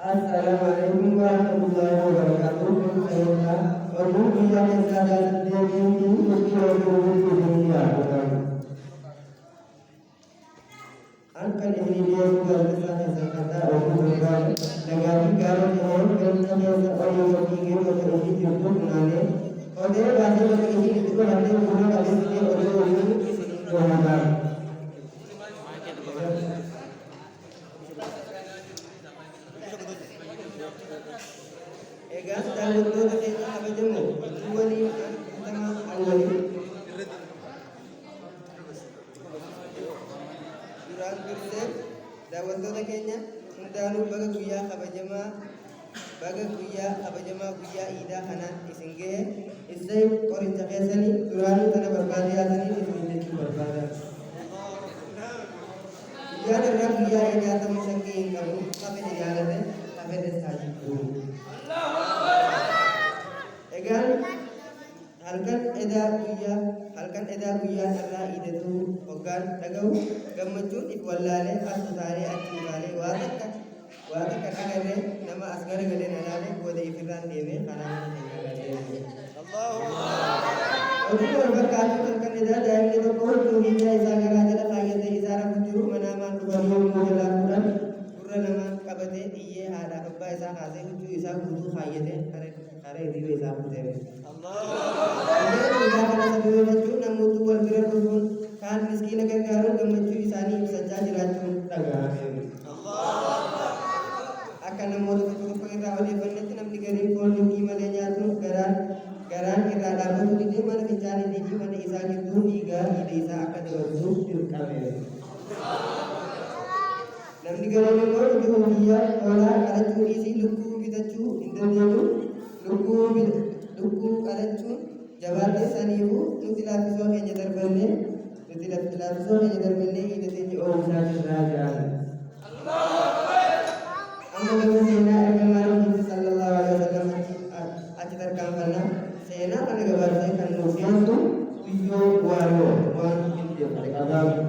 Assalamualaikum warahmatullahi wabarakatuh. Saya Abu yang sadar dari dunia. Angkat ini dia juga besar kata Abu Bakar dengan kalau orang kerana dia orang yang ingin ini cukup mengalir. Oleh bahasa ini itu nanti guna kali ini orang ini berhubungan. Egas dan betul kita apa jemu. Dua ni tengah awal. Durang bersih. Dah betul tak kenya. Undanu baga kuya apa jema. Baga kuya apa jema kuya ida hanan isingge. Isai korin cakesani. Duranu tanah berbadi asani isingge tu berbada. Kuya dengan kuya ini atau misangking kamu. Apa jadi alatnya? Apa deshaji tu. Egal halkan eda guyya irraa idatu hoggaan dhaga'u gammachuun if wallaalee as utaalee achi utaalee waa takka dhagarree nama as garagalee nalaalee booda ifirraan deemee kanaan Oduu wal fakkaatu halkan edaa daa'imni tokko hunduu miidiyaa isaa garaa jala kaayyatee isaa rafu jiru manaamaan dhufanii yommuu jalaa fuudhan gurra namaan qabatee iyyee haadhaaf abbaa isaa kaasee huccuu isaa guutuu kaayyatee karee dhibee isaa fuutee Gammachuu namoota wal bira dhufuun kaan miskiina gargaaruun gammachuu isaanii ibsachaa jiraachuun dhaga'ame. Akka namoota tokko irraa odeeffannetti namni gariin foon dhugii malee nyaatuun garaan irraa dhaabbatu didee mana fincaanii fi mana isaa gidduu dhiigaa hidha isaa akka dabarsuuf dirqame. Namni gariin immoo dhugii hojiyyaa hoolaa qalachuu dhiisii lukkuu bitachuu hin dandeenyu lukkuu qalachuun jabaatee saniifuu nuti laaffisoo keenya darbannee hidhateenyi oomishaa jirraa jedhan. Amma gama seenaa ergamaa Rabbii sallallahu alaihi wasallam achi tarkaanfannaa seenaa kana gabaasee kan nuuf dhiyaatu biyyoo waayoo waan hin jedhamne qabaatu.